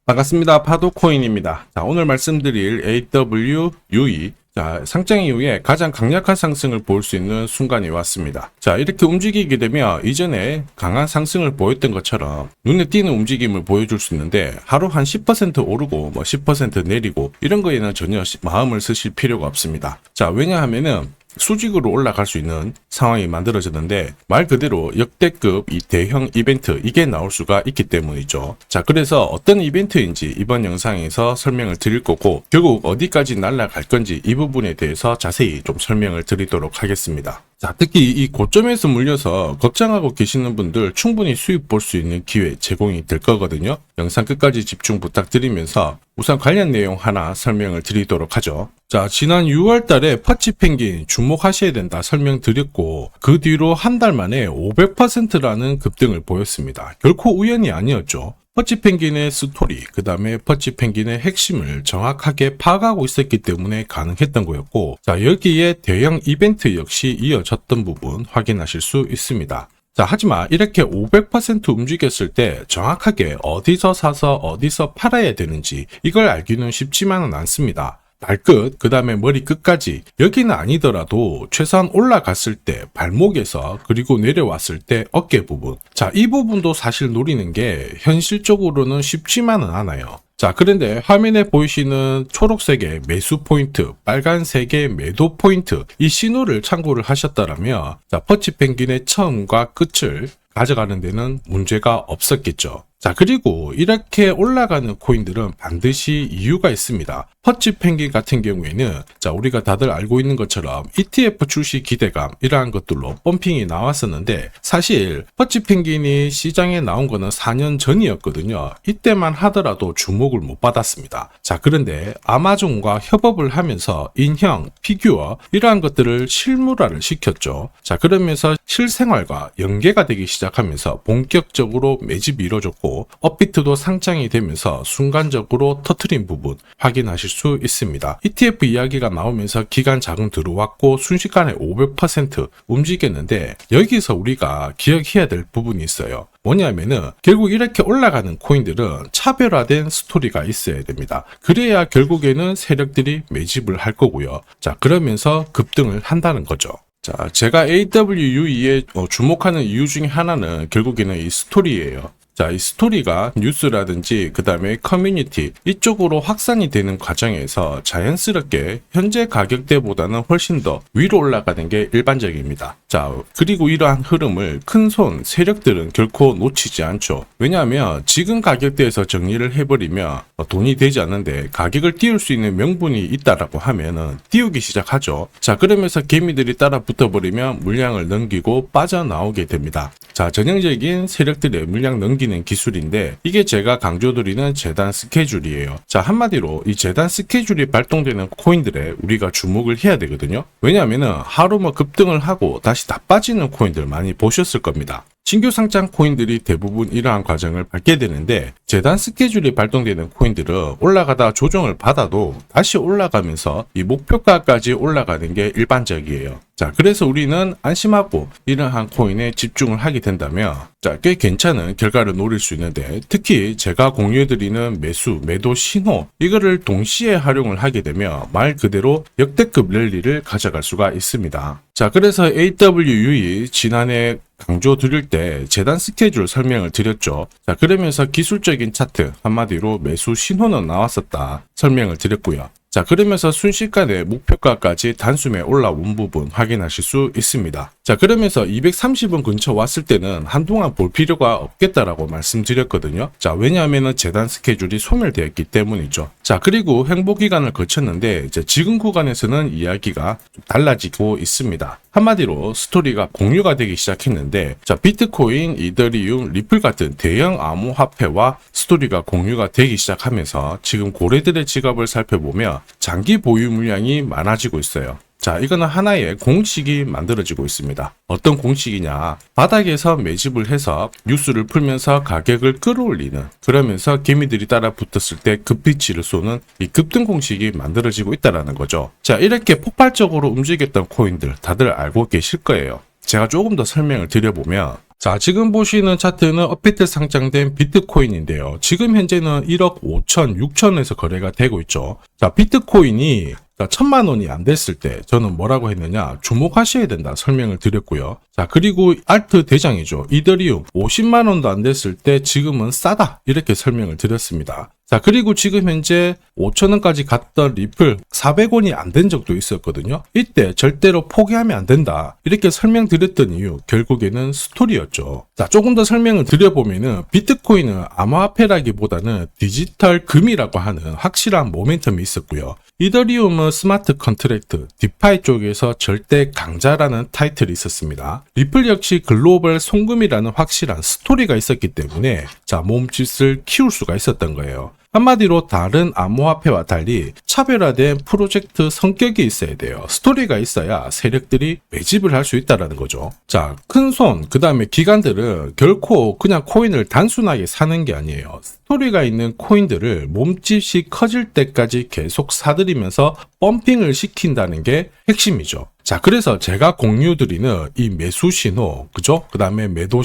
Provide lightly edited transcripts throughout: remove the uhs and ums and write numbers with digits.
반갑습니다. 파도코인입니다. 자, 오늘 말씀드릴 AWUE. 자, 상장 이후에 가장 강력한 상승을 볼 수 있는 순간이 왔습니다. 자, 이렇게 움직이게 되면 이전에 강한 상승을 보였던 것처럼 눈에 띄는 움직임을 보여줄 수 있는데 하루 한 10% 오르고 10% 내리고 이런 거에는 전혀 마음을 쓰실 필요가 없습니다. 자, 왜냐하면은 수직으로 올라갈 수 있는 상황이 만들어졌는데 말 그대로 역대급 이 대형 이벤트 이게 나올 수가 있기 때문이죠. 자, 그래서 어떤 이벤트인지 이번 영상에서 설명을 드릴 거고 결국 어디까지 날아갈 건지 이 부분에 대해서 자세히 좀 설명을 드리도록 하겠습니다. 자, 특히 이 고점에서 물려서 걱정하고 계시는 분들 충분히 수익 볼 수 있는 기회 제공이 될 거거든요. 영상 끝까지 집중 부탁드리면서 우선 관련 내용 하나 설명을 드리도록 하죠. 자, 지난 6월 달에 퍼치펭귄 주목하셔야 된다 설명드렸고 그 뒤로 한 달 만에 500%라는 급등을 보였습니다. 결코 우연이 아니었죠. 퍼치펭귄의 스토리, 그 다음에 퍼치펭귄의 핵심을 정확하게 파악하고 있었기 때문에 가능했던 거였고, 자, 여기에 대형 이벤트 역시 이어졌던 부분 확인하실 수 있습니다. 자, 하지만 이렇게 500% 움직였을 때 정확하게 어디서 사서 어디서 팔아야 되는지 이걸 알기는 쉽지만은 않습니다. 발끝, 그 다음에 머리 끝까지 여기는 아니더라도 최소한 올라갔을 때 발목에서 그리고 내려왔을 때 어깨 부분, 자, 이 부분도 사실 노리는 게 현실적으로는 쉽지만은 않아요. 자, 그런데 화면에 보이시는 초록색의 매수 포인트, 빨간색의 매도 포인트, 이 신호를 참고를 하셨다면 자, 퍼치펭귄의 처음과 끝을 가져가는 데는 문제가 없었겠죠. 자, 그리고 이렇게 올라가는 코인들은 반드시 이유가 있습니다. 퍼치펭귄 같은 경우에는 자, 우리가 다들 알고 있는 것처럼 ETF 출시 기대감 이러한 것들로 펌핑이 나왔었는데 사실 퍼치펭귄이 시장에 나온 거는 4년 전이었거든요. 이때만 하더라도 주목을 못 받았습니다. 자, 그런데 아마존과 협업을 하면서 인형, 피규어 이러한 것들을 실물화를 시켰죠. 자, 그러면서 실생활과 연계가 되기 시작하면서 본격적으로 매집이 이루어졌고 업비트도 상장이 되면서 순간적으로 터트린 부분 확인하실 수 있습니다. ETF 이야기가 나오면서 기간 자금 들어왔고 순식간에 500% 움직였는데 여기서 우리가 기억해야 될 부분이 있어요. 뭐냐면은 결국 이렇게 올라가는 코인들은 차별화된 스토리가 있어야 됩니다. 그래야 결국에는 세력들이 매집을 할 거고요. 자, 그러면서 급등을 한다는 거죠. 자, 제가 AWUE에 주목하는 이유 중에 하나는 결국에는 이 스토리예요. 자, 이 스토리가 뉴스라든지 그 다음에 커뮤니티 이쪽으로 확산이 되는 과정에서 자연스럽게 현재 가격대보다는 훨씬 더 위로 올라가는 게 일반적입니다. 자, 그리고 이러한 흐름을 큰손 세력들은 결코 놓치지 않죠. 왜냐하면 지금 가격대에서 정리를 해버리면 돈이 되지 않는데 가격을 띄울 수 있는 명분이 있다라고 하면은 띄우기 시작하죠. 자, 그러면서 개미들이 따라 붙어버리면 물량을 넘기고 빠져나오게 됩니다. 자, 전형적인 세력들의 물량 넘기는 기술인데 이게 제가 강조드리는 재단 스케줄이에요. 자, 한마디로 이 재단 스케줄이 발동되는 코인들에 우리가 주목을 해야 되거든요. 왜냐하면은 하루 급등을 하고 다시 다 빠지는 코인들 많이 보셨을 겁니다. 신규 상장 코인들이 대부분 이러한 과정을 밟게 되는데 재단 스케줄이 발동되는 코인들은 올라가다 조정을 받아도 다시 올라가면서 이 목표가까지 올라가는 게 일반적이에요. 자, 그래서 우리는 안심하고 이러한 코인에 집중을 하게 된다면 자, 꽤 괜찮은 결과를 노릴 수 있는데 특히 제가 공유해드리는 매수, 매도 신호 이거를 동시에 활용을 하게 되면 말 그대로 역대급 랠리를 가져갈 수가 있습니다. 자, 그래서 AWUE 지난해 강조 드릴 때 재단 스케줄 설명을 드렸죠. 자, 그러면서 기술적인 차트 한마디로 매수 신호는 나왔었다 설명을 드렸고요. 자, 그러면서 순식간에 목표가까지 단숨에 올라온 부분 확인하실 수 있습니다. 자, 그러면서 230원 근처 왔을 때는 한동안 볼 필요가 없겠다라고 말씀드렸거든요. 자, 왜냐하면 재단 스케줄이 소멸되었기 때문이죠. 자, 그리고 행보 기간을 거쳤는데 이제 지금 구간에서는 이야기가 좀 달라지고 있습니다. 한마디로 스토리가 공유가 되기 시작했는데 자, 비트코인, 이더리움, 리플 같은 대형 암호화폐와 스토리가 공유가 되기 시작하면서 지금 고래들의 지갑을 살펴보면 장기 보유 물량이 많아지고 있어요. 자, 이거는 하나의 공식이 만들어지고 있습니다. 어떤 공식이냐? 바닥에서 매집을 해서 뉴스를 풀면서 가격을 끌어올리는, 그러면서 개미들이 따라 붙었을 때 급비치를 쏘는 이 급등 공식이 만들어지고 있다는 거죠. 자, 이렇게 폭발적으로 움직였던 코인들 다들 알고 계실 거예요. 제가 조금 더 설명을 드려보면 자, 지금 보시는 차트는 업비트 상장된 비트코인인데요. 지금 현재는 1억 5천, 6천에서 거래가 되고 있죠. 자, 비트코인이 1,000만 원이 안 됐을 때 저는 뭐라고 했느냐, 주목하셔야 된다 설명을 드렸고요. 자, 그리고 알트 대장이죠. 이더리움 50만 원도 안 됐을 때 지금은 싸다 이렇게 설명을 드렸습니다. 자, 그리고 지금 현재 5,000원까지 갔던 리플 400원이 안 된 적도 있었거든요. 이때 절대로 포기하면 안 된다 이렇게 설명드렸던 이유, 결국에는 스토리였죠. 자, 조금 더 설명을 드려보면은 비트코인은 암호화폐라기보다는 디지털 금이라고 하는 확실한 모멘텀이 있었고요. 이더리움은 스마트 컨트랙트, 디파이 쪽에서 절대 강자라는 타이틀이 있었습니다. 리플 역시 글로벌 송금이라는 확실한 스토리가 있었기 때문에 자, 몸짓을 키울 수가 있었던 거예요. 한마디로 다른 암호화폐와 달리 차별화된 프로젝트 성격이 있어야 돼요. 스토리가 있어야 세력들이 매집을 할 수 있다는 거죠. 자, 큰손, 그 다음에 기관들은 결코 그냥 코인을 단순하게 사는 게 아니에요. 스토리가 있는 코인들을 몸집이 커질 때까지 계속 사들이면서 펌핑을 시킨다는 게 핵심이죠. 자, 그래서 제가 공유드리는 이 매수 신호, 그죠? 그 다음에 매도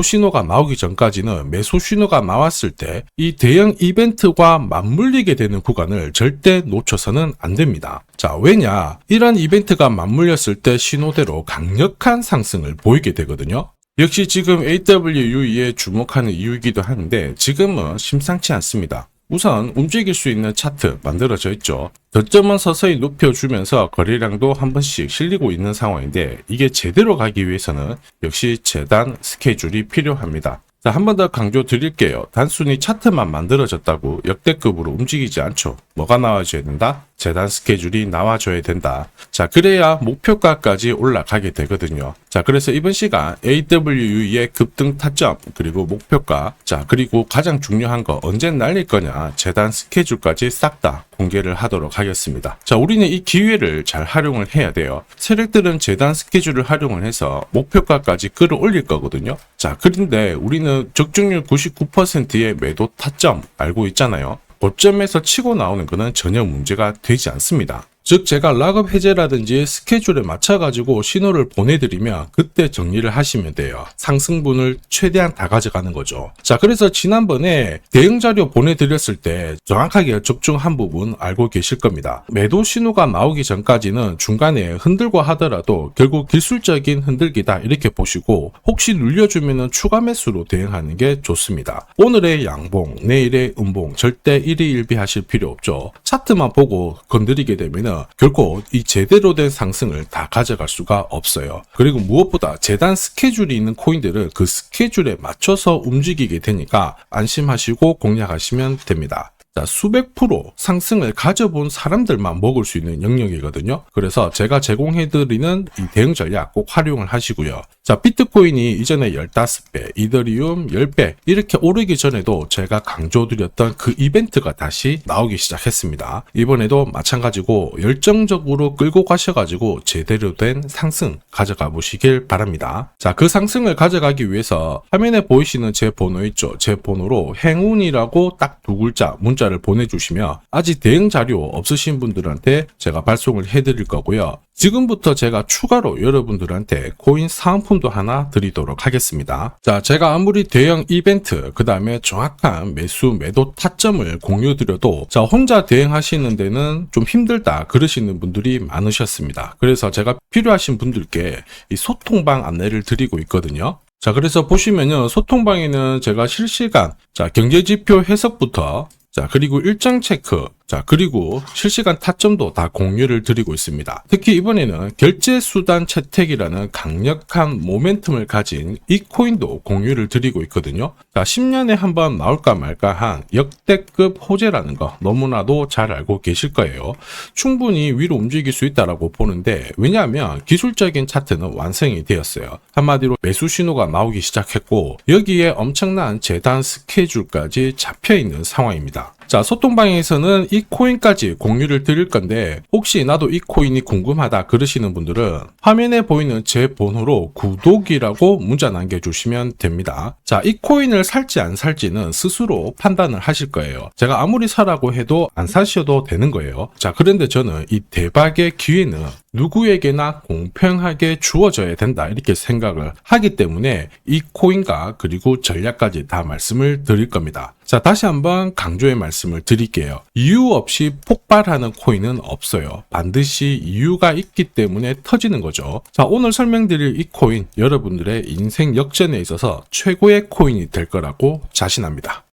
신호가 나오기 전까지는 매수 신호가 나왔을 때 이 대형 이벤트와 맞물리게 되는 구간을 절대 놓쳐서는 안 됩니다. 자, 왜냐? 이런 이벤트가 맞물렸을 때 신호대로 강력한 상승을 보이게 되거든요. 역시 지금 AWUE에 주목하는 이유이기도 한데 지금은 심상치 않습니다. 우선 움직일 수 있는 차트 만들어져 있죠. 저점은 서서히 높여주면서 거래량도 한 번씩 실리고 있는 상황인데 이게 제대로 가기 위해서는 역시 재단 스케줄이 필요합니다. 자, 한 번 더 강조 드릴게요. 단순히 차트만 만들어졌다고 역대급으로 움직이지 않죠. 뭐가 나와줘야 된다? 재단 스케줄이 나와줘야 된다. 자, 그래야 목표가까지 올라가게 되거든요. 자, 그래서 이번 시간 AWU의 급등 타점, 그리고 목표가, 자, 그리고 가장 중요한 거 언제 날릴 거냐, 재단 스케줄까지 싹 다 공개를 하도록 하겠습니다. 자, 우리는 이 기회를 잘 활용을 해야 돼요. 세력들은 재단 스케줄을 활용을 해서 목표가까지 끌어올릴 거거든요. 자, 그런데 우리는 적중률 99%의 매도 타점 알고 있잖아요. 고점에서 치고 나오는 것은 전혀 문제가 되지 않습니다. 즉 제가 락업 해제라든지 스케줄에 맞춰가지고 신호를 보내드리면 그때 정리를 하시면 돼요. 상승분을 최대한 다 가져가는 거죠. 자, 그래서 지난번에 대응 자료 보내드렸을 때 정확하게 적중한 부분 알고 계실 겁니다. 매도 신호가 나오기 전까지는 중간에 흔들고 하더라도 결국 기술적인 흔들기다 이렇게 보시고 혹시 눌려주면 추가 매수로 대응하는 게 좋습니다. 오늘의 양봉, 내일의 음봉 절대 일희일비하실 필요 없죠. 차트만 보고 건드리게 되면 결코 이 제대로 된 상승을 다 가져갈 수가 없어요. 그리고 무엇보다 재단 스케줄이 있는 코인들은 그 스케줄에 맞춰서 움직이게 되니까 안심하시고 공략하시면 됩니다. 자, 수백 프로 상승을 가져본 사람들만 먹을 수 있는 영역이거든요. 그래서 제가 제공해드리는 이 대응 전략 꼭 활용을 하시고요. 자, 비트코인이 이전에 15배, 이더리움 10배 이렇게 오르기 전에도 제가 강조드렸던 그 이벤트가 다시 나오기 시작했습니다. 이번에도 마찬가지고 열정적으로 끌고 가셔가지고 제대로 된 상승 가져가 보시길 바랍니다. 자, 그 상승을 가져가기 위해서 화면에 보이시는 제 번호 있죠? 제 번호로 행운이라고 딱 두 글자 문자를 보내주시면 아직 대응 자료 없으신 분들한테 제가 발송을 해드릴 거고요. 지금부터 제가 추가로 여러분들한테 코인 사은품도 하나 드리도록 하겠습니다. 자, 제가 아무리 대형 이벤트, 그 다음에 정확한 매수, 매도 타점을 공유드려도 자, 혼자 대응하시는 데는 좀 힘들다 그러시는 분들이 많으셨습니다. 그래서 제가 필요하신 분들께 이 소통방 안내를 드리고 있거든요. 자, 그래서 보시면요, 소통방에는 제가 실시간 경제지표 해석부터 그리고 일정 체크, 그리고 실시간 타점도 다 공유를 드리고 있습니다. 특히 이번에는 결제수단 채택이라는 강력한 모멘텀을 가진 이 코인도 공유를 드리고 있거든요. 10년에 한번 나올까 말까 한 역대급 호재라는 거 너무나도 잘 알고 계실 거예요. 충분히 위로 움직일 수 있다고 보는데, 왜냐하면 기술적인 차트는 완성이 되었어요. 한마디로 매수 신호가 나오기 시작했고 여기에 엄청난 재단 스케줄까지 잡혀있는 상황입니다. 자, 소통방에서는 이 코인까지 공유를 드릴 건데 혹시 나도 이 코인이 궁금하다 그러시는 분들은 화면에 보이는 제 번호로 구독이라고 문자 남겨주시면 됩니다. 자, 이 코인을 살지 안 살지는 스스로 판단을 하실 거예요. 제가 아무리 사라고 해도 안 사셔도 되는 거예요. 자, 그런데 저는 이 대박의 기회는 누구에게나 공평하게 주어져야 된다 이렇게 생각을 하기 때문에 이 코인과 그리고 전략까지 다 말씀을 드릴 겁니다. 자, 다시 한번 강조의 말씀을 드릴게요. 이유 없이 폭발하는 코인은 없어요. 반드시 이유가 있기 때문에 터지는 거죠. 자, 오늘 설명드릴 이 코인 여러분들의 인생 역전에 있어서 최고의 코인이 될 거라고 자신합니다.